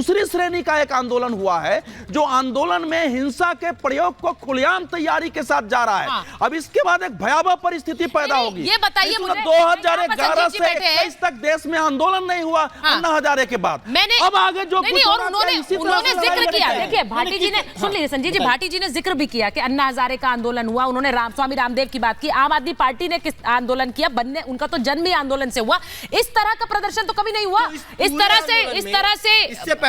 दूसरी श्रेणी का एक आंदोलन हुआ है, जो आंदोलन में हिंसा के प्रयोग को खुलेआम तैयारी के साथ जा रहा है। अब इसके बाद एक भयावह परिस्थिति पैदा होगी। ये बताइए मुझे, 2011 से 21 तक देश में आंदोलन नहीं हुआ अन्ना हजारे के बाद। अब आगे जो उन्होंने जिक्र किया, देखिए भाटी जी ने, सुन लीजिए संजीव जी, भाटी जी ने जिक्र भी किया कि अन्ना हजारे का आंदोलन हुआ, उन्होंने स्वामी रामदेव की बात की। आम आदमी पार्टी ने किस आंदोलन किया, बनने उनका तो जन्म ही आंदोलन से हुआ। इस तरह का प्रदर्शन तो कभी नहीं हुआ। इस तरह से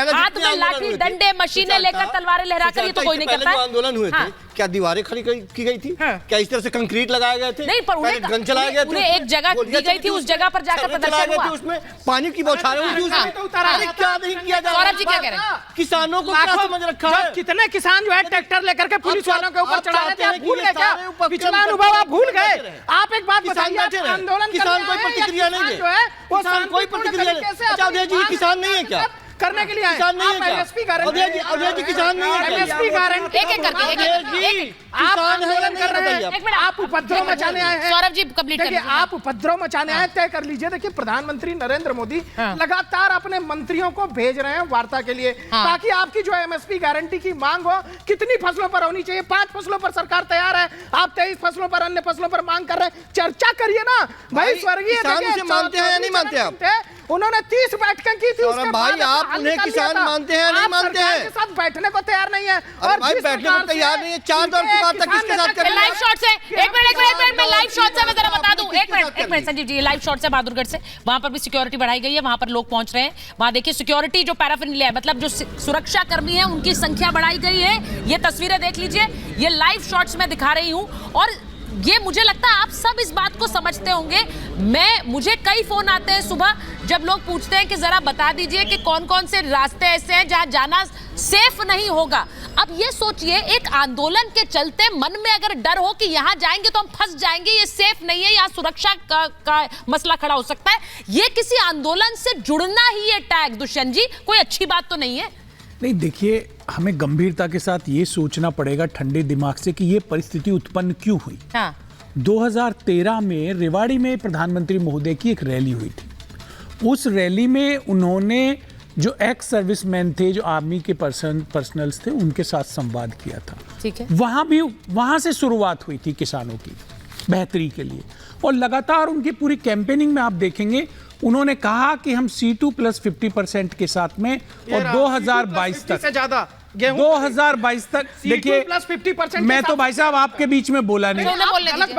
हाथ में लाठी डंडे मशीनें लेकर तलवारें लहराकर, ये तो कोई नहीं करता। आंदोलन हुए थे, क्या दीवारें खड़ी की गई थी? क्या इस तरह से कंक्रीट लगाए गए थे? नहीं, पर उन्हें एक जगह दी गई थी, उस जगह पर जाकर प्रदर्शन हुआ। उसमें पानी की बौछारें हुई थी, क्या नहीं किया जा रहा? सौरभ जी क्या कह रहे हैं? किसानों को क्या समझ रखा है? कितने किसान जो है ट्रैक्टर लेकर के पुलिस वालों के ऊपर चढ़ा रहे थे, आप भूल गए क्या? पिछला अनुभव आप भूल गए? आप एक बात बताइए, आंदोलन किसान कोई प्रतिक्रिया नहीं जो है वो किसान कोई प्रतिक्रिया नहीं, किसान नहीं है क्या करने के लिए आए? किसान नहीं है एमएसपी गारंटी, अजय जी किसान नहीं है, एमएसपी गारंटी एक एक करके आप आंदोलन कर रहे हैं, आप उपद्रव मचाने आए हैं। सौरभ जी कंप्लीट देखिए, आप उपद्रव मचाने आए, तय कर लीजिए। देखिए, प्रधानमंत्री नरेंद्र मोदी लगातार अपने मंत्रियों को भेज रहे हैं वार्ता के लिए, ताकि आपकी जो एमएसपी गारंटी की मांग हो, कितनी फसलों पर होनी चाहिए। 5 फसलों पर सरकार तैयार है, आप 23 फसलों पर, अन्य फसलों पर मांग कर रहे हैं। चर्चा करिए ना भाई। स्वर्गीय मानते हैं या नहीं मानते आप? उन्होंने 30 बैठकें की थी, उसके भाई बाद आप उन्हें किसान मानते हैं नहीं मानते हैं? के साथ बैठने को तैयार नहीं है। और भाई बैठने को तैयार नहीं है। 4 दौर की बात तक किसके साथ करेंगे? लाइव शॉट से एक मिनट मैं लाइव शॉट से मैं जरा बता दूं। एक minute Sanjeev ji, live shot से बहादुरगढ़ से, वहां पर भी सिक्योरिटी बढ़ाई गई है, वहां पर लोग पहुंच रहे हैं। वहां देखिए सिक्योरिटी जो पैराफिनलिया है, मतलब जो सुरक्षा कर्मी है, उनकी संख्या बढ़ाई गई है। ये तस्वीरें देख लीजिए, ये लाइव शॉट्स में दिखा रही हूं। और ये मुझे लगता है आप सब इस बात को समझते होंगे। मुझे कई फोन आते हैं सुबह, जब लोग पूछते हैं कि जरा बता दीजिए कि कौन कौन से रास्ते ऐसे हैं जहां जाना सेफ नहीं होगा। अब ये सोचिए, एक आंदोलन के चलते मन में अगर डर हो कि यहां जाएंगे तो हम फंस जाएंगे, ये सेफ नहीं है, यहाँ सुरक्षा का मसला खड़ा हो सकता है, ये किसी आंदोलन से जुड़ना ही ये टैग, दुष्यंत जी, कोई अच्छी बात तो नहीं है। नहीं, देखिए, हमें गंभीरता के साथ ये सोचना पड़ेगा ठंडे दिमाग से कि ये परिस्थिति उत्पन्न क्यों हुई। 2013 में रेवाड़ी में प्रधानमंत्री महोदय की एक रैली हुई थी। उस रैली में उन्होंने जो एक्स सर्विसमैन थे, जो आर्मी के पर्सनल्स थे, उनके साथ संवाद किया था। ठीक है, वहां से शुरुआत हुई थी किसानों की बेहतरी के लिए। और लगातार उनकी पूरी कैंपेनिंग में आप देखेंगे, उन्होंने कहा कि हम C2 + 50% के साथ में, और 2022 तक से ज्यादा 2022 तक, देखिए मैं तो भाई साहब आपके बीच में बोला नहीं,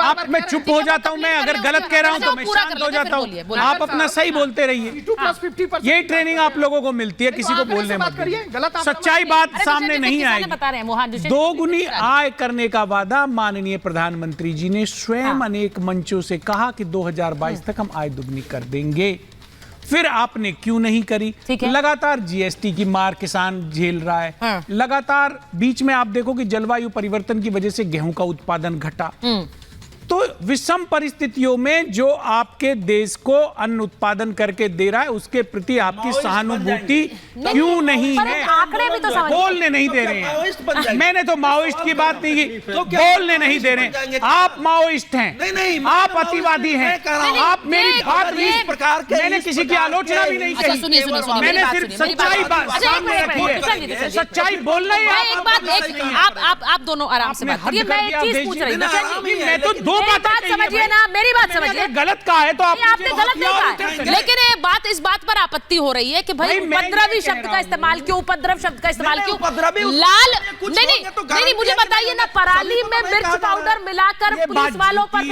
आप, मैं चुप हो जाता हूँ। मैं अगर गलत कह रहा हूँ तो मैं शांत हो जाता हूँ, आप अपना सही बोलते रहिए। यही ट्रेनिंग आप लोगों को मिलती है, किसी को बोलने मत। सच्चाई बात सामने नहीं आएगी। दोगुनी आय करने का वादा माननीय प्रधानमंत्री जी ने स्वयं अनेक मंचों से कहा कि 2022 तक हम आय दुगनी कर देंगे। फिर आपने क्यों नहीं करी? लगातार जीएसटी की मार किसान झेल रहा है। लगातार बीच में आप देखो कि जलवायु परिवर्तन की वजह से गेहूं का उत्पादन घटा। तो विषम परिस्थितियों में जो आपके देश को अन्न उत्पादन करके दे रहा है, उसके प्रति आपकी सहानुभूति क्यों नहीं है? आंकड़े भी तो बोलने नहीं दे रहे हैं। मैंने तो माओइस्ट की बात नहीं की, बोलने नहीं दे रहे। आप माओइस्ट हैं, आप अतिवादी हैं, आप मेरी बात इस प्रकार के, मैंने किसी की आलोचना भी नहीं कही, मैंने सिर्फ सच्चाई सामने रखी है। सच्चाई बोलना ही। आप दोनों आराम से बात करिए, मैं एक चीज पूछ रही हूं। मैं तो दो बात समझिए ना, मेरी बात समझिए। गलत कहा है तो आपने गलत नहीं कहा, लेकिन इस बात पर आपत्ति हो रही है कि भाई उपद्रवी शब्द का इस्तेमाल क्यों, उपद्रव शब्द का इस्तेमाल क्यों? लाल नहीं, मुझे बताइए ना, पराली में मिर्च पाउडर मिलाकर पुलिस वालों पर,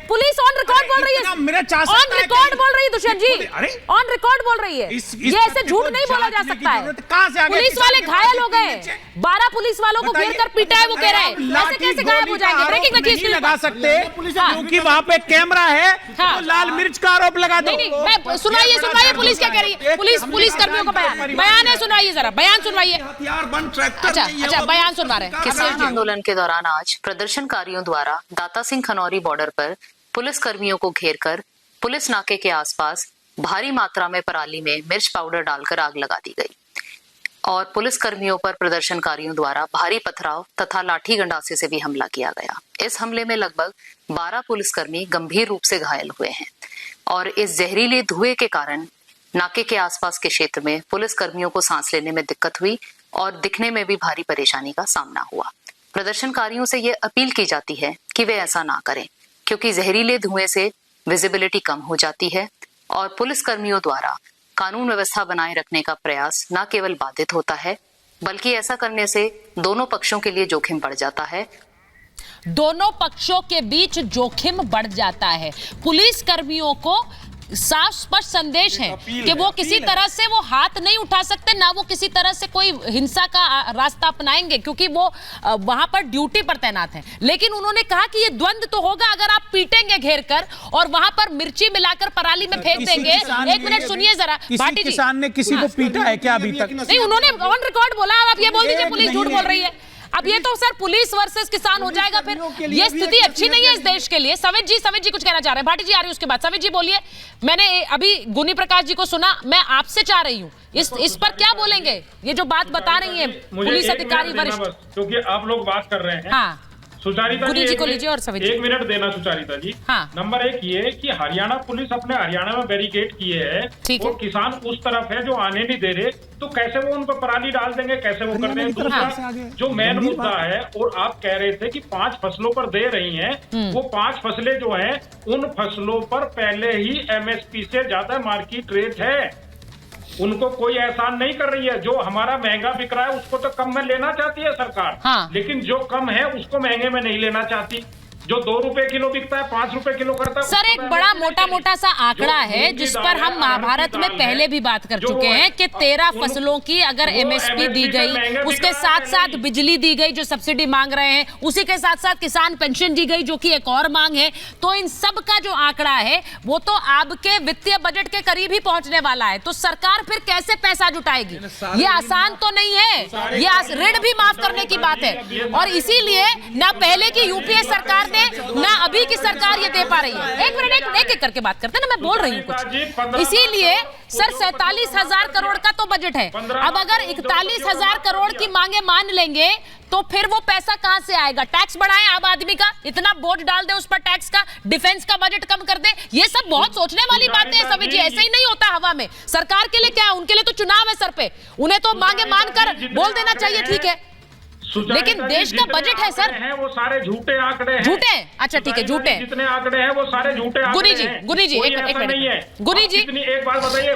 पुलिस ऑन रिकॉर्ड बोल रही है, ऑन रिकॉर्ड बोल रही है दुष्यंत जी, ऑन रिकॉर्ड बोल रही है। ये ऐसे झूठ नहीं बोला जा सकता है। पुलिस वाले घायल हो गए, 12 पुलिस वालों को घेर कर पीटा है, वो कह रहे हैं ऐसे कैसे गायब हो जाएंगे? ब्रेकिंग रखिए, लगा सकते क्योंकि वहां पे कैमरा है, तो लाल मिर्च का आरोप लगा दो। नहीं, सुनाइए पुलिस क्या कह रही है। पुलिस कर्मियों का बयान है, सुनाइए जरा, बयान सुनवाइए। अच्छा, बयान सुनवा रहे हैं। किसान आंदोलन के दौरान आज प्रदर्शनकारियों द्वारा दाता सिंह खनौरी बॉर्डर पर पुलिस कर्मियों को घेरकर पुलिस नाके के आसपास भारी मात्रा में पराली में मिर्च पाउडर डालकर आग लगा दी गई और पुलिस कर्मियों पर प्रदर्शनकारियों द्वारा भारी पथराव तथा लाठी गंडासे से भी हमला किया गया। इस हमले में लगभग 12 पुलिसकर्मी गंभीर रूप से घायल हुए हैं और इस जहरीले धुएं के कारण नाके के आसपास के क्षेत्र में पुलिस कर्मियों को सांस लेने में दिक्कत हुई और दिखने में भी भारी परेशानी का सामना हुआ। प्रदर्शनकारियों से ये अपील की जाती है कि वे ऐसा ना करें, क्योंकि जहरीले धुएं से विजिबिलिटी कम हो जाती है और पुलिस कर्मियों द्वारा कानून व्यवस्था बनाए रखने का प्रयास न केवल बाधित होता है, बल्कि ऐसा करने से दोनों पक्षों के लिए जोखिम बढ़ जाता है। दोनों पक्षों के बीच जोखिम बढ़ जाता है। पुलिस कर्मियों को साफ स्पष्ट संदेश है कि वो किसी तरह से वो हाथ नहीं उठा सकते, ना वो किसी तरह से कोई हिंसा का रास्ता अपनाएंगे, क्योंकि वो वहां पर ड्यूटी पर तैनात हैं। लेकिन उन्होंने कहा कि ये द्वंद्व तो होगा अगर आप पीटेंगे घेर कर और वहां पर मिर्ची मिलाकर पराली में फेंक देंगे। एक मिनट सुनिए जरा भाटी जी, किसान ने किसी को पीटा है क्या अभी तक? नहीं, उन्होंने ऑन रिकॉर्ड बोला। आप ये बोल दीजिए पुलिस झूठ बोल रही है। अब ये तो सर पुलिस वर्सेस किसान हो जाएगा, फिर ये स्थिति अच्छी नहीं है इस देश के लिए। समित जी कुछ कहना चाह रहे हैं। भाटी जी आ रही है उसके बाद। समित जी बोलिए। मैंने अभी गुनी प्रकाश जी को सुना, मैं आपसे चाह रही हूँ इस पर क्या बोलेंगे? ये जो बात बता रही है पुलिस अधिकारी वरिष्ठ, क्योंकि आप लोग बात कर रहे हैं। हाँ सुचारिता जी को लीजिए और सभी 1 मिनट देना सुचारिता जी। हाँ। नंबर 1 ये कि हरियाणा पुलिस अपने हरियाणा में बैरिकेड किए है और किसान उस तरफ है जो आने नहीं दे रहे, तो कैसे वो उन पर पराली डाल देंगे, कैसे वो कर देंगे? दूसरा जो मेन मुद्दा है, और आप कह रहे थे कि 5 फसलों पर दे रही हैं, वो 5 फसलें जो हैं उन फसलों पर पहले ही MSP से ज्यादा मार्केट रेट है। उनको कोई एहसान नहीं कर रही है। जो हमारा महंगा बिक रहा है उसको तो कम में लेना चाहती है सरकार। हाँ। लेकिन जो कम है उसको महंगे में नहीं लेना चाहती। जो 2 रुपए किलो बिकता है 5 रुपए किलो करता है। सर एक बड़ा मोटा सा आंकड़ा है जिस पर हम महाभारत में पहले भी बात कर चुके हैं कि 13 फसलों की अगर MSP दी गई, उसके साथ साथ बिजली दी गई जो सब्सिडी मांग रहे हैं, उसी के साथ साथ किसान पेंशन दी गई जो कि एक और मांग है, तो इन सब का जो आंकड़ा है वो तो आपके वित्तीय बजट के करीब ही पहुंचने वाला है। तो सरकार फिर कैसे पैसा जुटाएगी? ये आसान तो नहीं है, ये ऋण भी माफ करने की बात है। और इसीलिए ना पहले की UPA सरकार ने ना अभी की सरकार ये दे पा रही है। एक मिनट एक करके बात करते हैं ना, मैं बोल रही हूँ कुछ। इसीलिए सर 47,000 करोड़ का तो बजट है। अब अगर 41,000 करोड़ की मांगे मान लेंगे तो फिर वो पैसा कहां से आएगा? टैक्स बढ़ाएं आम आदमी का, इतना बोझ डाल दे उस पर टैक्स का, डिफेंस का बजट कम कर दे। ये सब बहुत सोचने वाली बातें हैं सभी जी, ऐसे ही नहीं होता हवा में। सरकार के लिए क्या है? उनके लिए तो चुनाव है सर पे, उन्हें तो मांगे मानकर बोल देना चाहिए ठीक है, लेकिन देश का बजट है सर। वो सारे झूठे आंकड़े हैं। झूठे? अच्छा ठीक है, झूठे जितने आंकड़े हैं वो सारे झूठे गुनी जी एक मिनट गुनी जी एक बात बताइए,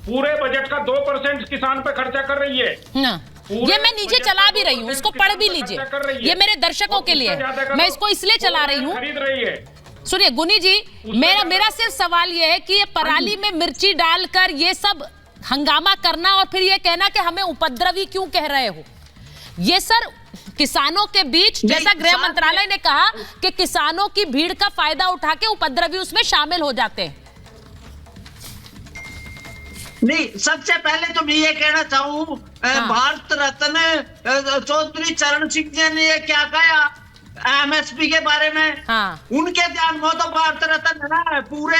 पूरे बजट का 2% किसान पे खर्चा कर रही है। ये मैं नीचे चला भी रही हूँ, इसको पढ़ भी लीजिए, ये मेरे दर्शकों के लिए, मैं इसको इसलिए चला रही हूँ। खरीद रही है। सुनिए गुनी जी, मेरा सिर्फ सवाल ये है कि ये पराली में मिर्ची डालकर ये सब हंगामा करना और फिर ये कहना कि हमें उपद्रवी क्यों कह रहे हो, ये सर किसानों के बीच, जैसा गृह मंत्रालय ने कहा कि किसानों की भीड़ का फायदा उठा के उपद्रवी उसमें शामिल हो जाते हैं। नहीं, सबसे पहले तो मैं ये कहना चाहूँ, भारत रत्न चौधरी चरण सिंह जी ने ये क्या कहा MSP के बारे में। उनके ध्यान में तो भारत रत्न है ना, पूरे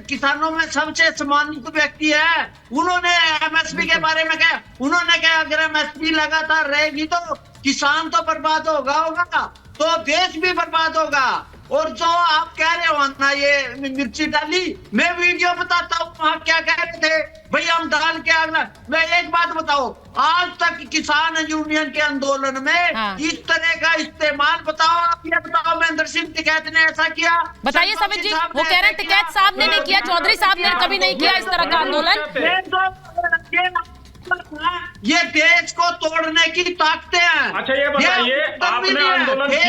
किसानों में सबसे सम्मानित व्यक्ति है। उन्होंने MSP के बारे में कहा, उन्होंने कहा अगर MSP लगातार रहेगी तो किसान तो बर्बाद होगा तो देश भी बर्बाद होगा। और जो आप कह रहे हो ना ये मिर्ची डाली, मैं वीडियो बताता हूँ वहाँ क्या कह रहे थे भाई, हम डाल के आना। मैं एक बात बताओ, आज तक किसान यूनियन के आंदोलन में इस तरह का इस्तेमाल बताओ, आप ये बताओ महेंद्र सिंह टिकैत ने ऐसा किया? बताइए समित जी, वो कह रहे हैं टिकैत साहब ने नहीं किया, चौधरी साहब ने कभी नहीं किया इस तरह का आंदोलन। ये देश को तोड़ने की ताकतें हैं। अच्छा ये बताइए, आपने आंदोलन